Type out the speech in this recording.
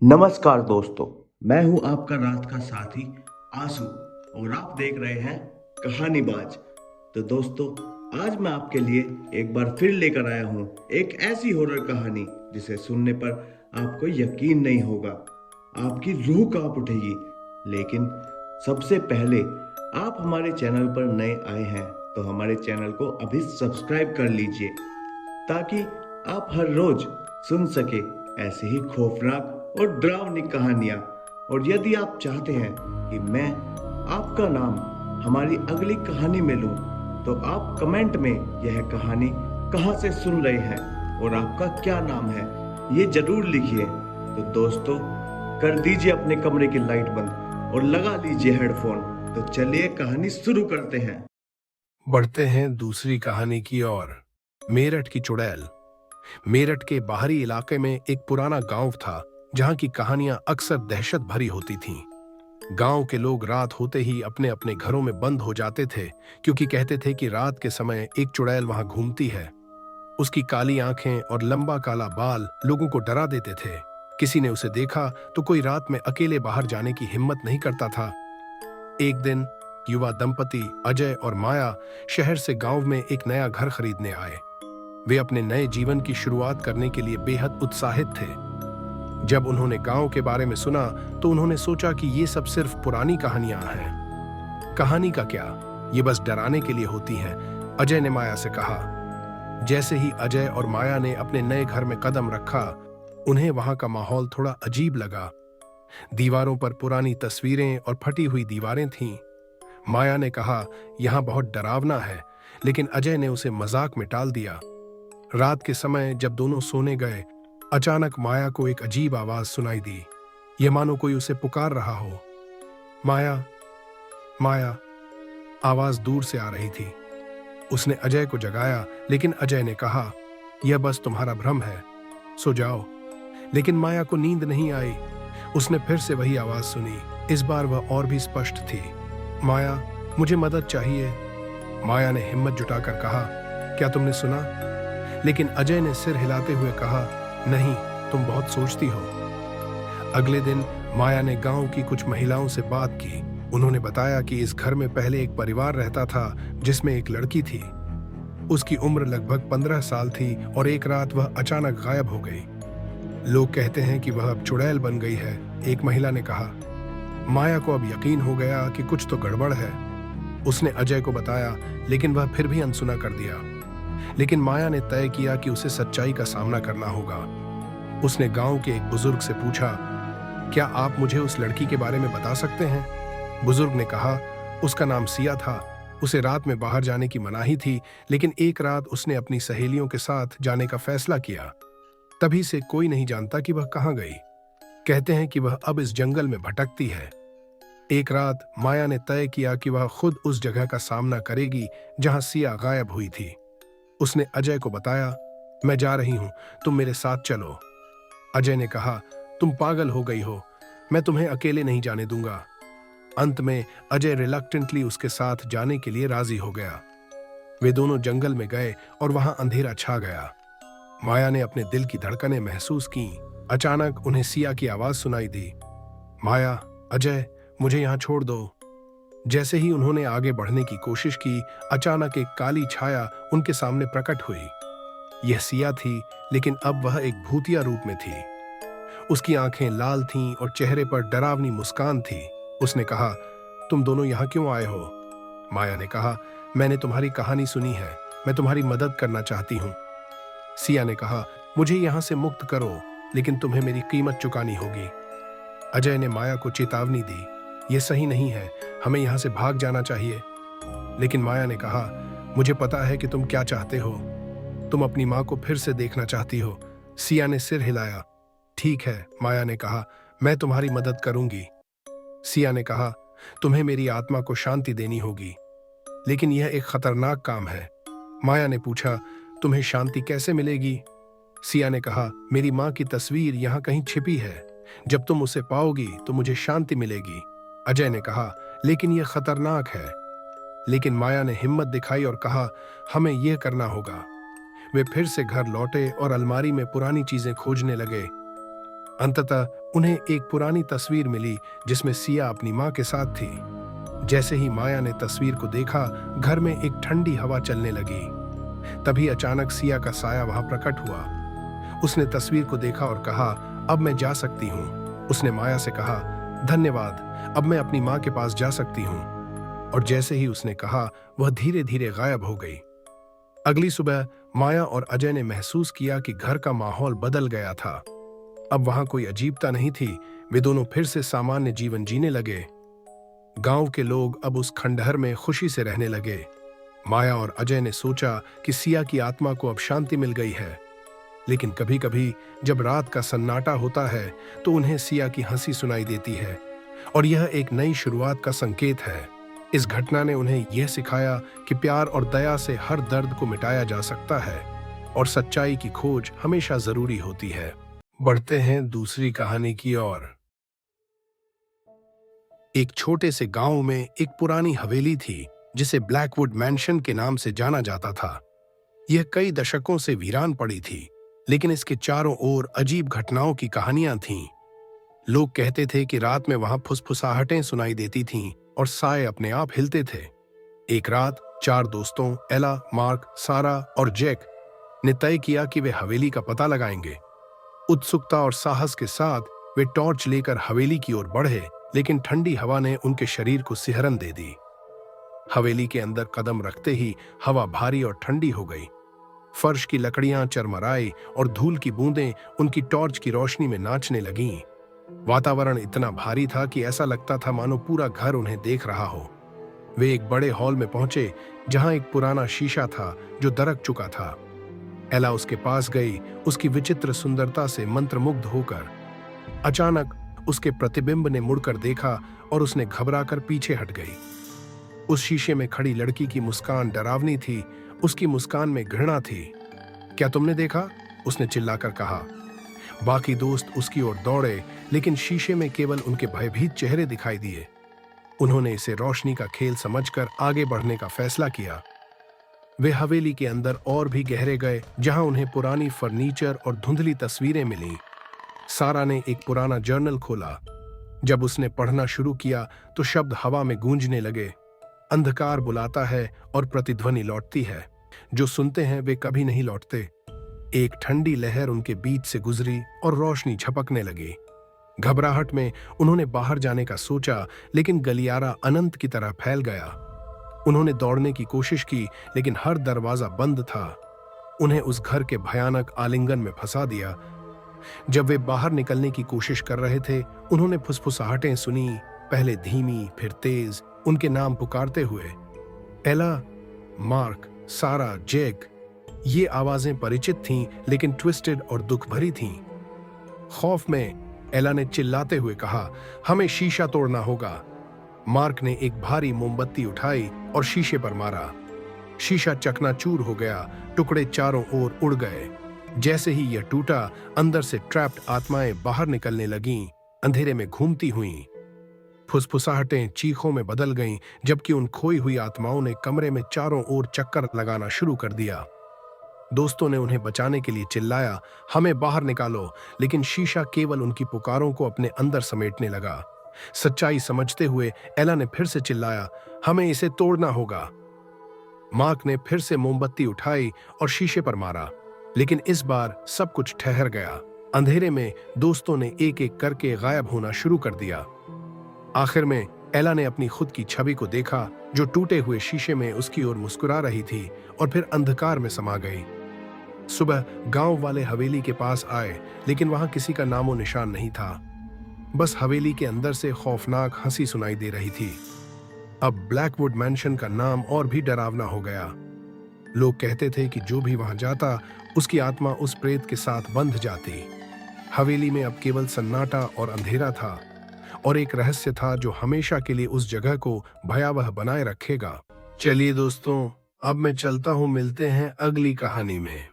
नमस्कार दोस्तों, मैं हूं आपका रात का साथी आंसू और आप देख रहे हैं कहानीबाज। तो दोस्तों, आज मैं आपके लिए एक बार फिर लेकर आया हूं एक ऐसी हॉरर कहानी जिसे सुनने पर आपको यकीन नहीं होगा, आपकी रूह कांप उठेगी। लेकिन सबसे पहले, आप हमारे चैनल पर नए आए हैं तो हमारे चैनल को अभी सब्सक्राइब कर लीजिए ताकि आप हर रोज सुन सके ऐसे ही खौफनाक और डरावनी कहानियां। और यदि आप चाहते हैं कि मैं आपका नाम हमारी अगली कहानी में लूं, तो आप कमेंट में यह कहानी कहां से सुन रहे हैं और आपका क्या नाम है, ये जरूर लिखिए। तो दोस्तों, कर दीजिए अपने कमरे की लाइट बंद और लगा लीजिए हेडफोन। तो चलिए कहानी शुरू करते हैं। बढ़ते हैं दूसरी कहानी की ओर। मेरठ की चुड़ैल। मेरठ के बाहरी इलाके में एक पुराना गांव था जहां की कहानियां अक्सर दहशत भरी होती थीं। गांव के लोग रात होते ही अपने अपने घरों में बंद हो जाते थे, क्योंकि कहते थे कि रात के समय एक चुड़ैल वहां घूमती है। उसकी काली आंखें और लंबा काला बाल लोगों को डरा देते थे। किसी ने उसे देखा तो कोई रात में अकेले बाहर जाने की हिम्मत नहीं करता था। एक दिन युवा दंपति अजय और माया शहर से गांव में एक नया घर खरीदने आए। वे अपने नए जीवन की शुरुआत करने के लिए बेहद उत्साहित थे। जब उन्होंने गांव के बारे में सुना तो उन्होंने सोचा कि ये सब सिर्फ पुरानी कहानियां हैं। कहानी का क्या, ये बस डराने के लिए होती हैं, अजय ने माया से कहा। जैसे ही अजय और माया ने अपने नए घर में कदम रखा, उन्हें वहां का माहौल थोड़ा अजीब लगा। दीवारों पर पुरानी तस्वीरें और फटी हुई दीवारें थीं। माया ने कहा, यहां बहुत डरावना है, लेकिन अजय ने उसे मजाक में टाल दिया। रात के समय जब दोनों सोने गए, अचानक माया को एक अजीब आवाज सुनाई दी। यह मानो कोई उसे पुकार रहा हो। माया, माया, आवाज दूर से आ रही थी। उसने अजय को जगाया, लेकिन अजय ने कहा, यह बस तुम्हारा भ्रम है, सो जाओ। लेकिन माया को नींद नहीं आई। उसने फिर से वही आवाज सुनी। इस बार वह और भी स्पष्ट थी। माया, मुझे मदद चाहिए। माया ने हिम्मत जुटाकर कहा, क्या तुमने सुना? लेकिन अजय ने सिर हिलाते हुए कहा, नहीं, तुम बहुत सोचती हो। अगले दिन माया ने गांव की कुछ महिलाओं से बात की। उन्होंने बताया कि इस घर में पहले एक परिवार रहता था जिसमें एक लड़की थी। उसकी उम्र लगभग 15 साल थी और एक रात वह अचानक गायब हो गई। लोग कहते हैं कि वह अब चुड़ैल बन गई है, एक महिला ने कहा। माया को अब यकीन हो गया कि कुछ तो गड़बड़ है। उसने अजय को बताया, लेकिन वह फिर भी अनसुना कर दिया। लेकिन माया ने तय किया कि उसे सच्चाई का सामना करना होगा। उसने गांव के एक बुजुर्ग से पूछा, क्या आप मुझे उस लड़की के बारे में बता सकते हैं? बुजुर्ग ने कहा, उसका नाम सिया था। उसे रात में बाहर जाने की मनाही थी, लेकिन एक रात उसने अपनी सहेलियों के साथ जाने का फैसला किया। तभी से कोई नहीं जानता कि वह कहाँ गई। कहते हैं कि वह अब इस जंगल में भटकती है। एक रात माया ने तय किया कि वह खुद उस जगह का सामना करेगी जहां सिया गायब हुई थी। उसने अजय को बताया, मैं जा रही हूं, तुम मेरे साथ चलो। अजय ने कहा, तुम पागल हो गई हो, मैं तुम्हें अकेले नहीं जाने दूंगा। अंत में अजय रिलक्टेंटली उसके साथ जाने के लिए राजी हो गया। वे दोनों जंगल में गए और वहां अंधेरा छा गया। माया ने अपने दिल की धड़कनें महसूस की। अचानक उन्हें सिया की आवाज सुनाई दी, माया, अजय, मुझे यहां छोड़ दो। जैसे ही उन्होंने आगे बढ़ने की कोशिश की, अचानक एक काली छाया उनके सामने प्रकट हुई। यह सिया थी, लेकिन अब वह एक भूतिया रूप में थी। उसकी आंखें लाल थीं और चेहरे पर डरावनी मुस्कान थी। उसने कहा, तुम दोनों यहां क्यों आए हो? माया ने कहा, मैंने तुम्हारी कहानी सुनी है, मैं तुम्हारी मदद करना चाहती हूं। सिया ने कहा, मुझे यहां से मुक्त करो, लेकिन तुम्हें मेरी कीमत चुकानी होगी। अजय ने माया को चेतावनी दी, यह सही नहीं है, हमें यहां से भाग जाना चाहिए। लेकिन माया ने कहा, मुझे पता है कि तुम क्या चाहते हो, तुम अपनी मां को फिर से देखना चाहती हो। सिया ने सिर हिलाया। ठीक है, माया ने कहा, मैं तुम्हारी मदद करूंगी। सिया ने कहा, तुम्हें मेरी आत्मा को शांति देनी होगी, लेकिन यह एक खतरनाक काम है। माया ने पूछा, तुम्हें शांति कैसे मिलेगी? सिया ने कहा, मेरी मां की तस्वीर यहां कहीं छिपी है, जब तुम उसे पाओगी तो मुझे शांति मिलेगी। अजय ने कहा, लेकिन यह खतरनाक है। लेकिन माया ने हिम्मत दिखाई और कहा, हमें यह करना होगा। वे फिर से घर लौटे और अलमारी में पुरानी चीजें खोजने लगे। अंततः उन्हें एक पुरानी तस्वीर मिली जिसमें सिया अपनी माँ के साथ थी। जैसे ही माया ने तस्वीर को देखा, घर में एक ठंडी हवा चलने लगी। तभी अचानक सिया का साया वहां प्रकट हुआ। उसने तस्वीर को देखा और कहा, अब मैं जा सकती हूँ। उसने माया से कहा, धन्यवाद, अब मैं अपनी माँ के पास जा सकती हूँ। और जैसे ही उसने कहा, वह धीरे धीरे गायब हो गई। अगली सुबह माया और अजय ने महसूस किया कि घर का माहौल बदल गया था। अब वहां कोई अजीबता नहीं थी। वे दोनों फिर से सामान्य जीवन जीने लगे। गांव के लोग अब उस खंडहर में खुशी से रहने लगे। माया और अजय ने सोचा कि सिया की आत्मा को अब शांति मिल गई है। लेकिन कभी कभी जब रात का सन्नाटा होता है तो उन्हें सिया की हंसी सुनाई देती है, और यह एक नई शुरुआत का संकेत है। इस घटना ने उन्हें यह सिखाया कि प्यार और दया से हर दर्द को मिटाया जा सकता है और सच्चाई की खोज हमेशा जरूरी होती है। बढ़ते हैं दूसरी कहानी की ओर। एक छोटे से गांव में एक पुरानी हवेली थी जिसे ब्लैकवुड मैंशन के नाम से जाना जाता था। यह कई दशकों से वीरान पड़ी थी, लेकिन इसके चारों ओर अजीब घटनाओं की कहानियां थीं। लोग कहते थे कि रात में वहां फुसफुसाहटें सुनाई देती थीं और साए अपने आप हिलते थे। एक रात 4 दोस्तों एला, मार्क, सारा और जैक ने तय किया कि वे हवेली का पता लगाएंगे। उत्सुकता और साहस के साथ वे टॉर्च लेकर हवेली की ओर बढ़े, लेकिन ठंडी हवा ने उनके शरीर को सिहरन दे दी। हवेली के अंदर कदम रखते ही हवा भारी और ठंडी हो गई। फर्श की लकड़ियां चरमराई और धूल की बूंदें उनकी टॉर्च की रोशनी में नाचने लगीं। वातावरण इतना भारी था कि ऐसा लगता था मानो पूरा घर उन्हें देख रहा हो। वे एक बड़े हॉल में पहुंचे जहां एक पुराना शीशा था जो दरक चुका था। एला उसके पास गई, उसकी विचित्र सुंदरता से मंत्रमुग्ध होकर। अचानक उसके प्रतिबिंब ने मुड़कर देखा और उसने घबराकर पीछे हट गई। उस शीशे में खड़ी लड़की की मुस्कान डरावनी थी। उसकी मुस्कान में घृणा थी। क्या तुमने देखा? उसने चिल्लाकर कहा। बाकी दोस्त उसकी ओर दौड़े, लेकिन शीशे में केवल उनके भयभीत चेहरे दिखाई दिए। उन्होंने इसे रोशनी का खेल समझकर आगे बढ़ने का फैसला किया। वे हवेली के अंदर और भी गहरे गए, जहां उन्हें पुरानी फर्नीचर और धुंधली तस्वीरें मिली। सारा ने एक पुराना जर्नल खोला। जब उसने पढ़ना शुरू किया तो शब्द हवा में गूंजने लगे। अंधकार बुलाता है और प्रतिध्वनि लौटती है। जो सुनते हैं वे कभी नहीं लौटते। एक ठंडी लहर उनके बीच से गुजरी और रोशनी झपकने लगी। घबराहट में उन्होंने बाहर जाने का सोचा, लेकिन गलियारा अनंत की तरह फैल गया। उन्होंने दौड़ने की कोशिश की, लेकिन हर दरवाजा बंद था। उन्हें उस घर के भयानक आलिंगन में फंसा दिया। जब वे बाहर निकलने की कोशिश कर रहे थे, उन्होंने फुसफुसाहटें सुनी, पहले धीमी फिर तेज, उनके नाम पुकारते हुए। एला, मार्क, सारा, जैक। ये आवाजें परिचित थीं, लेकिन ट्विस्टेड और दुख भरी थीं। खौफ में एला ने चिल्लाते हुए कहा, हमें शीशा तोड़ना होगा। मार्क ने एक भारी मोमबत्ती उठाई और शीशे पर मारा। शीशा चकनाचूर हो गया, टुकड़े चारों ओर उड़ गए। जैसे ही यह टूटा, अंदर से ट्रैप्ड आत्माएं बाहर निकलने लगीं, अंधेरे में घूमती हुईं। फुसफुसाहटें चीखों में बदल गईं, जबकि उन खोई हुई आत्माओं ने कमरे में चारों ओर चक्कर लगाना शुरू कर दिया। दोस्तों ने उन्हें बचाने के लिए चिल्लाया, हमें बाहर निकालो, लेकिन शीशा केवल उनकी पुकारों को अपने अंदर समेटने लगा। सच्चाई समझते हुए एला ने फिर से चिल्लाया, हमें इसे तोड़ना होगा। मार्क ने फिर से मोमबत्ती उठाई और शीशे पर मारा, लेकिन इस बार सब कुछ ठहर गया। अंधेरे में दोस्तों ने एक एक करके गायब होना शुरू कर दिया। आखिर में एला ने अपनी खुद की छवि को देखा, जो टूटे हुए शीशे में उसकी ओर मुस्कुरा रही थी, और फिर अंधकार में समा गई। सुबह गांव वाले हवेली के पास आए, लेकिन वहां किसी का नामो निशान नहीं था। बस हवेली के अंदर से खौफनाक हंसी सुनाई दे रही थी। अब ब्लैकवुड मैंशन का नाम और भी डरावना हो गया। लोग कहते थे कि जो भी वहां जाता, उसकी आत्मा उस प्रेत के साथ बंध जाती। हवेली में अब केवल सन्नाटा और अंधेरा था, और एक रहस्य था जो हमेशा के लिए उस जगह को भयावह बनाए रखेगा। चलिए दोस्तों, अब मैं चलता हूं, मिलते हैं अगली कहानी में।